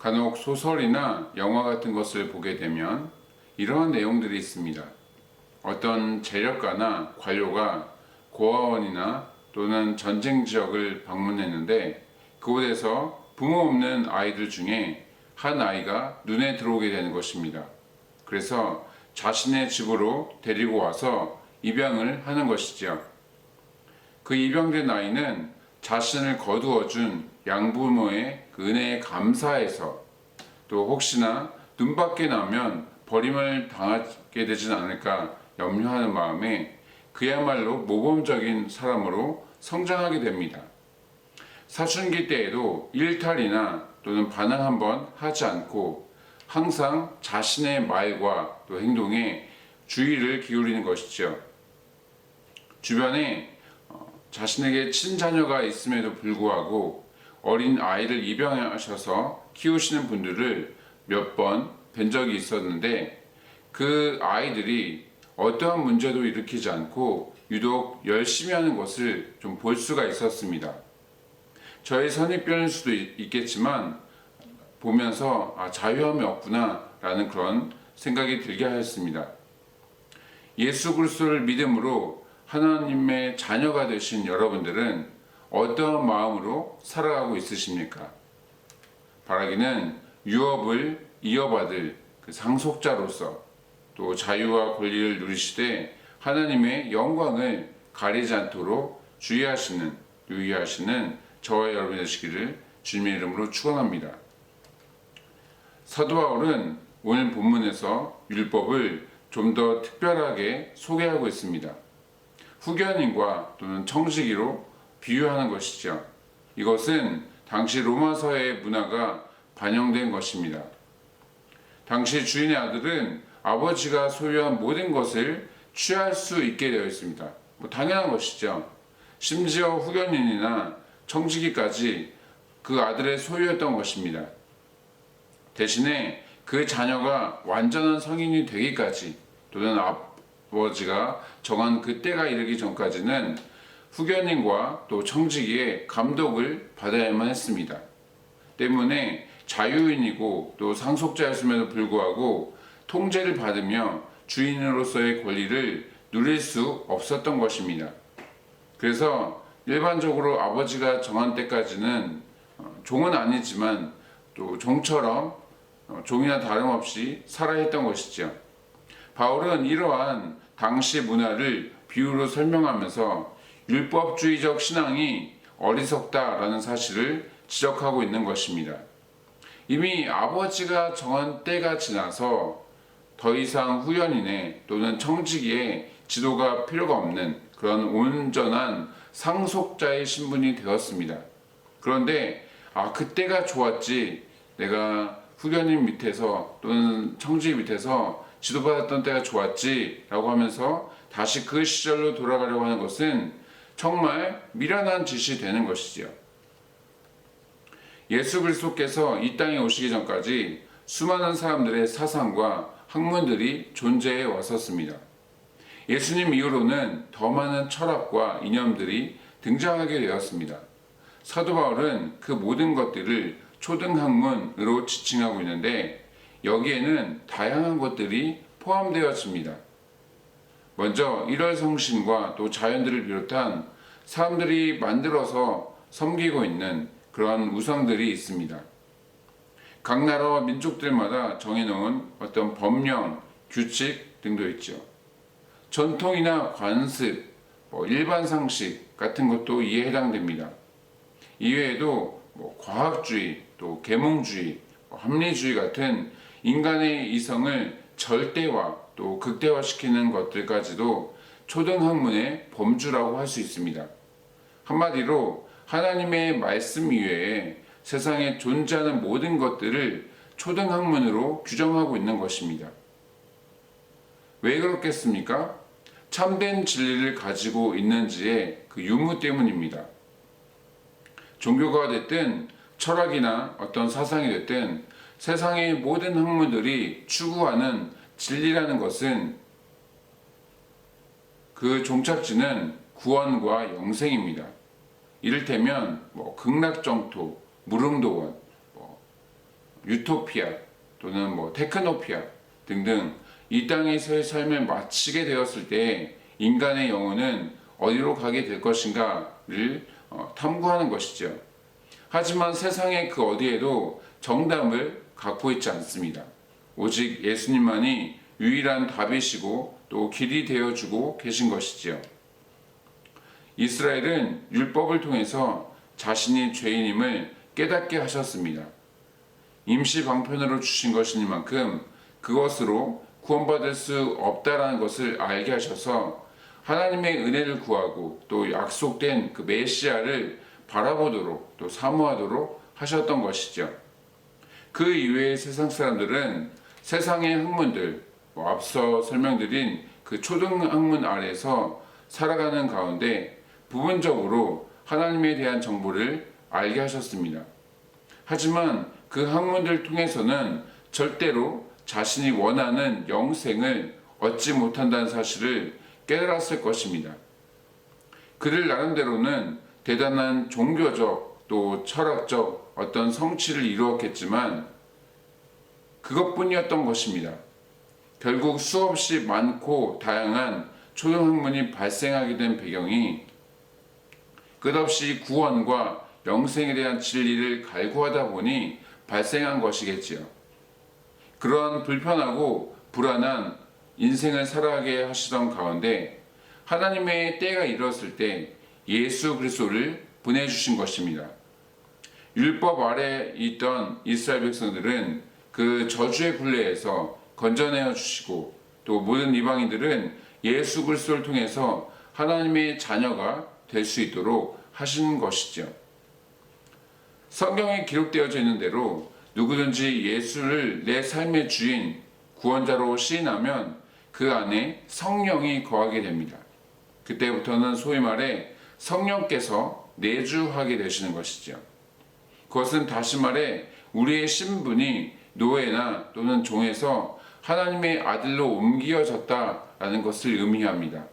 간혹 소설이나 영화 같은 것을 보게 되면 이러한 내용들이 있습니다. 어떤 재력가나 관료가 고아원이나 또는 전쟁 지역을 방문했는데 그곳에서 부모 없는 아이들 중에 한 아이가 눈에 들어오게 되는 것입니다. 그래서 자신의 집으로 데리고 와서 입양을 하는 것이지요. 그 입양된 아이는 자신을 거두어준 양부모의 그 은혜에 감사해서 또 혹시나 눈밖에 나면 버림을 당하게 되진 않을까 염려하는 마음에 그야말로 모범적인 사람으로 성장하게 됩니다. 사춘기 때에도 일탈이나 또는 반항 한번 하지 않고 항상 자신의 말과 또 행동에 주의를 기울이는 것이죠. 주변에 자신에게 친자녀가 있음에도 불구하고 어린 아이를 입양하셔서 키우시는 분들을 몇 번 뵌 적이 있었는데 그 아이들이 어떠한 문제도 일으키지 않고 유독 열심히 하는 것을 좀 볼 수가 있었습니다. 저의 선입견일 수도 있겠지만 보면서 자유함이 없구나 라는 그런 생각이 들게 하였습니다. 예수 그리스도를 믿음으로 하나님의 자녀가 되신 여러분들은 어떠한 마음으로 살아가고 있으십니까? 바라기는 유업을 이어받을 그 상속자로서 또 자유와 권리를 누리시되 하나님의 영광을 가리지 않도록 유의하시는 저와 여러분이 되시기를 주님의 이름으로 축원합니다. 사도 바울은 오늘 본문에서 율법을 좀 더 특별하게 소개하고 있습니다. 후견인과 또는 청지기로 비유하는 것이죠. 이것은 당시 로마서의 문화가 반영된 것입니다. 당시 주인의 아들은 아버지가 소유한 모든 것을 취할 수 있게 되어 있습니다. 당연한 것이죠. 심지어 후견인이나 청지기까지 그 아들의 소유였던 것입니다. 대신에 그 자녀가 완전한 성인이 되기까지 또는 아버지가 정한 그 때가 이르기 전까지는 후견인과 또 청지기의 감독을 받아야만 했습니다. 때문에 자유인이고 또 상속자였음에도 불구하고 통제를 받으며 주인으로서의 권리를 누릴 수 없었던 것입니다. 그래서 일반적으로 아버지가 정한 때까지는 종은 아니지만 또 종처럼 종이나 다름없이 살아야 했던 것이죠. 바울은 이러한 당시 문화를 비유로 설명하면서 율법주의적 신앙이 어리석다라는 사실을 지적하고 있는 것입니다. 이미 아버지가 정한 때가 지나서 더 이상 후견인의 또는 청지기의 지도가 필요가 없는 그런 온전한 상속자의 신분이 되었습니다. 그런데 그때가 좋았지, 내가 후견인 밑에서 또는 청지기 밑에서 지도받았던 때가 좋았지 라고 하면서 다시 그 시절로 돌아가려고 하는 것은 정말 미련한 짓이 되는 것이지요. 예수 그리스도께서 이 땅에 오시기 전까지 수많은 사람들의 사상과 학문들이 존재해 왔었습니다. 예수님 이후로는 더 많은 철학과 이념들이 등장하게 되었습니다. 사도 바울은 그 모든 것들을 초등학문으로 지칭하고 있는데 여기에는 다양한 것들이 포함되어집니다. 먼저 일월성신과 또 자연들을 비롯한 사람들이 만들어서 섬기고 있는 그런 우상들이 있습니다. 각 나라와 민족들마다 정해놓은 어떤 법령, 규칙 등도 있죠. 전통이나 관습, 일반 상식 같은 것도 이에 해당됩니다. 이외에도 과학주의, 또 계몽주의, 합리주의 같은 인간의 이성을 절대화 또 극대화시키는 것들까지도 초등학문의 범주라고 할 수 있습니다. 한마디로 하나님의 말씀 이외에 세상에 존재하는 모든 것들을 초등학문으로 규정하고 있는 것입니다. 왜 그렇겠습니까? 참된 진리를 가지고 있는지의 그 유무 때문입니다. 종교가 됐든 철학이나 어떤 사상이 됐든 세상의 모든 학문들이 추구하는 진리라는 것은 그 종착지는 구원과 영생입니다. 이를테면 극락정토, 무릉도원, 유토피아 또는 테크노피아 등등 이 땅에서의 삶을 마치게 되었을 때 인간의 영혼은 어디로 가게 될 것인가를 탐구하는 것이죠. 하지만 세상의 그 어디에도 정답을 갖고 있지 않습니다. 오직 예수님만이 유일한 답이시고 또 길이 되어주고 계신 것이지요. 이스라엘은 율법을 통해서 자신이 죄인임을 깨닫게 하셨습니다. 임시 방편으로 주신 것이니만큼 그것으로 구원받을 수 없다라는 것을 알게 하셔서 하나님의 은혜를 구하고 또 약속된 그 메시아를 바라보도록 또 사모하도록 하셨던 것이죠. 그 이외의 세상 사람들은 세상의 학문들, 앞서 설명드린 그 초등학문 아래서 살아가는 가운데 부분적으로 하나님에 대한 정보를 알게 하셨습니다. 하지만 그 학문들 통해서는 절대로 자신이 원하는 영생을 얻지 못한다는 사실을 깨달았을 것입니다. 그들 나름대로는 대단한 종교적 또 철학적 어떤 성취를 이루었겠지만 그것뿐이었던 것입니다. 결국 수없이 많고 다양한 초등학문이 발생하게 된 배경이 끝없이 구원과 영생에 대한 진리를 갈구하다 보니 발생한 것이겠지요. 그런 불편하고 불안한 인생을 살아가게 하시던 가운데 하나님의 때가 이르렀을 때 예수 그리스도를 보내주신 것입니다. 율법 아래 있던 이스라엘 백성들은 그 저주의 굴레에서 건져내어 주시고 또 모든 이방인들은 예수 그리스도를 통해서 하나님의 자녀가 될 수 있도록 하시는 것이죠. 성경에 기록되어져 있는 대로 누구든지 예수를 내 삶의 주인, 구원자로 시인하면 그 안에 성령이 거하게 됩니다. 그때부터는 소위 말해 성령께서 내주하게 되시는 것이죠. 그것은 다시 말해 우리의 신분이 노예나 또는 종에서 하나님의 아들로 옮겨졌다라는 것을 의미합니다.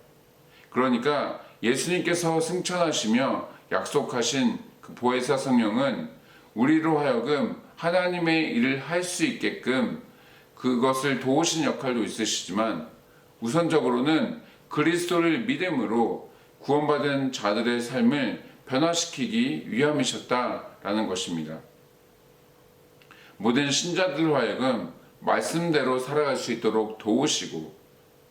그러니까 예수님께서 승천하시며 약속하신 그 보혜사 성령은 우리로 하여금 하나님의 일을 할 수 있게끔 그것을 도우신 역할도 있으시지만 우선적으로는 그리스도를 믿음으로 구원받은 자들의 삶을 변화시키기 위함이셨다라는 것입니다. 모든 신자들로 하여금 말씀대로 살아갈 수 있도록 도우시고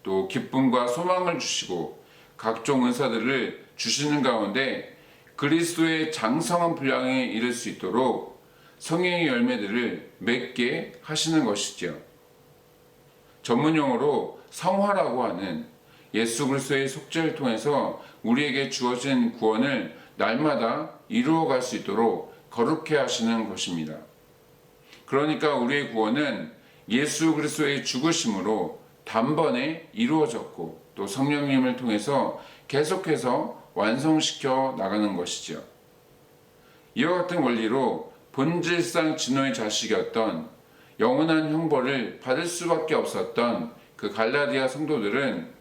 또 기쁨과 소망을 주시고 각종 은사들을 주시는 가운데 그리스도의 장성한 분량에 이를 수 있도록 성령의 열매들을 맺게 하시는 것이죠. 전문용어로 성화라고 하는 예수 그리스도의 속죄를 통해서 우리에게 주어진 구원을 날마다 이루어갈 수 있도록 거룩해 하시는 것입니다. 그러니까 우리의 구원은 예수 그리스도의 죽으심으로 단번에 이루어졌고 또 성령님을 통해서 계속해서 완성시켜 나가는 것이죠. 이와 같은 원리로 본질상 진노의 자식이었던 영원한 형벌을 받을 수밖에 없었던 그 갈라디아 성도들은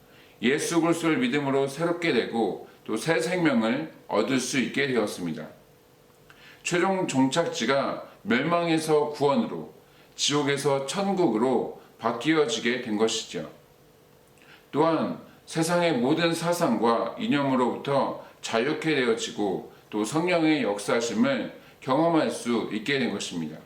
예수 그리스도를 믿음으로 새롭게 되고 또 새 생명을 얻을 수 있게 되었습니다. 최종 종착지가 멸망에서 구원으로 지옥에서 천국으로 바뀌어지게 된 것이죠. 또한 세상의 모든 사상과 이념으로부터 자유케 되어지고 또 성령의 역사심을 경험할 수 있게 된 것입니다.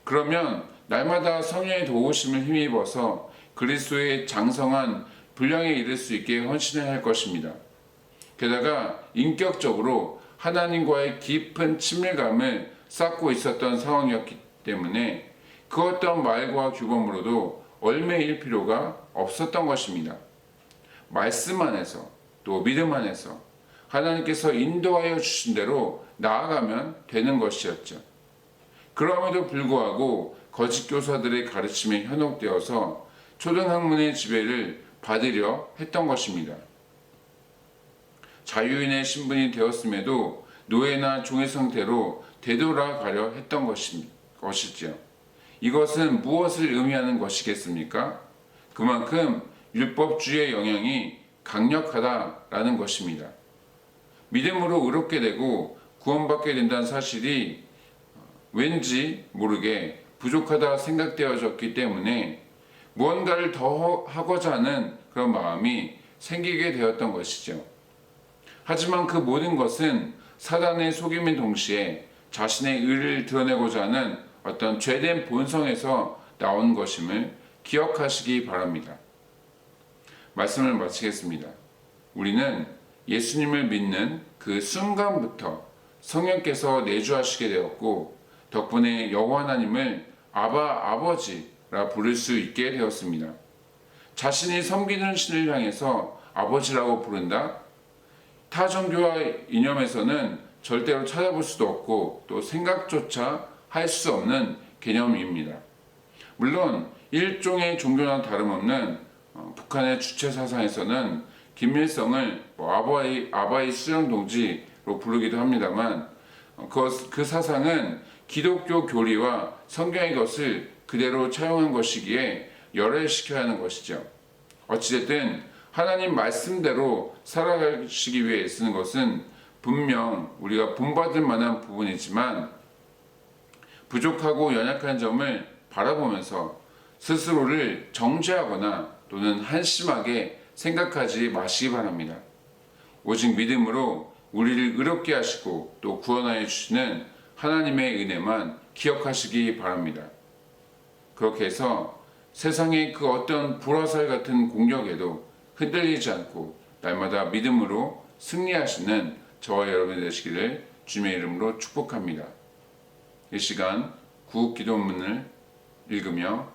그러면 날마다 성령의 도우심을 힘입어서 그리스도의 장성한 분량에 이를 수 있게 헌신해야 할 것입니다. 게다가 인격적으로 하나님과의 깊은 친밀감을 쌓고 있었던 상황이었기 때문에 그 어떤 말과 규범으로도 얽매일 필요가 없었던 것입니다. 말씀 안에서 또 믿음 안에서 하나님께서 인도하여 주신 대로 나아가면 되는 것이었죠. 그럼에도 불구하고 거짓 교사들의 가르침에 현혹되어서 초등학문의 지배를 받으려 했던 것입니다. 자유인의 신분이 되었음에도 노예나 종의 상태로 되돌아가려 했던 것이죠. 이것은 무엇을 의미하는 것이겠습니까? 그만큼 율법주의의 영향이 강력하다라는 것입니다. 믿음으로 의롭게 되고 구원받게 된다는 사실이 왠지 모르게 부족하다 생각되어졌기 때문에 무언가를 더 하고자 하는 그런 마음이 생기게 되었던 것이죠. 하지만 그 모든 것은 사단의 속임인 동시에 자신의 의를 드러내고자 하는 어떤 죄된 본성에서 나온 것임을 기억하시기 바랍니다. 말씀을 마치겠습니다. 우리는 예수님을 믿는 그 순간부터 성령께서 내주하시게 되었고 덕분에 여호와 하나님을 아바 아버지라 부를 수 있게 되었습니다. 자신이 섬기는 신을 향해서 아버지라고 부른다? 타 종교와 이념에서는 절대로 찾아볼 수도 없고 또 생각조차 할 수 없는 개념입니다. 물론 일종의 종교나 다름없는 북한의 주체 사상에서는 김일성을 아바이 수령동지로 부르기도 합니다만 그 사상은 기독교 교리와 성경의 것을 그대로 차용한 것이기에 열애시켜야 하는 것이죠. 어찌됐든 하나님 말씀대로 살아가시기 위해 애쓰는 것은 분명 우리가 본받을 만한 부분이지만 부족하고 연약한 점을 바라보면서 스스로를 정죄하거나 또는 한심하게 생각하지 마시기 바랍니다. 오직 믿음으로 우리를 의롭게 하시고 또 구원하여 주시는 하나님의 은혜만 기억하시기 바랍니다. 그렇게 해서 세상의 그 어떤 불화살 같은 공격에도 흔들리지 않고 날마다 믿음으로 승리하시는 저와 여러분이 되시기를 주님의 이름으로 축복합니다. 이 시간 구국 기도문을 읽으며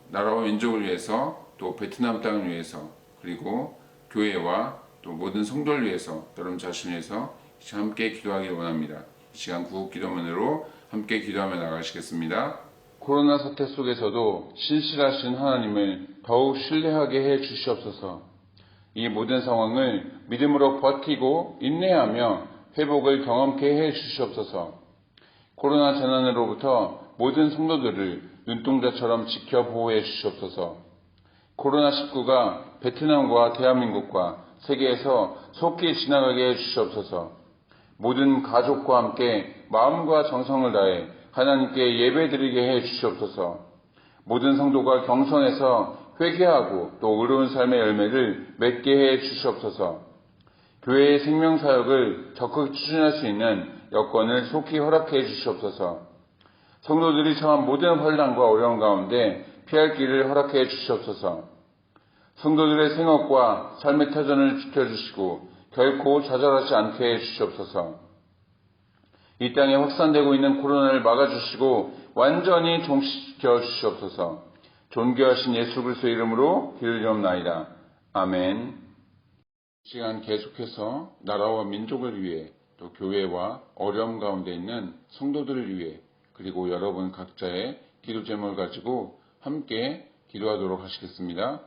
나라와 민족을 위해서 또 베트남 땅을 위해서 그리고 교회와 또 모든 성도를 위해서 여러분 자신을 위해서 함께 기도하기를 원합니다. 이 시간 구국 기도문으로 함께 기도하며 나가시겠습니다. 코로나 사태 속에서도 신실하신 하나님을 더욱 신뢰하게 해 주시옵소서. 이 모든 상황을 믿음으로 버티고 인내하며 회복을 경험케 해 주시옵소서. 코로나 재난으로부터 모든 성도들을 눈동자처럼 지켜 보호해 주시옵소서. 코로나19가 베트남과 대한민국과 세계에서 속히 지나가게 해 주시옵소서. 모든 가족과 함께 마음과 정성을 다해 하나님께 예배드리게 해 주시옵소서. 모든 성도가 경선에서 회개하고 또 의로운 삶의 열매를 맺게 해 주시옵소서. 교회의 생명사역을 적극 추진할 수 있는 여건을 속히 허락해 주시옵소서. 성도들이 처한 모든 혼란과 어려움 가운데 피할 길을 허락해 주시옵소서. 성도들의 생업과 삶의 터전을 지켜주시고 결코 좌절하지 않게 해 주시옵소서. 이 땅에 확산되고 있는 코로나를 막아주시고 완전히 종식시켜 주시옵소서. 존귀하신 예수 그리스도의 이름으로 기를 줍나이다. 아멘. 시간 계속해서 나라와 민족을 위해 또 교회와 어려움 가운데 있는 성도들을 위해 그리고 여러분 각자의 기도 제목을 가지고 함께 기도하도록 하시겠습니다.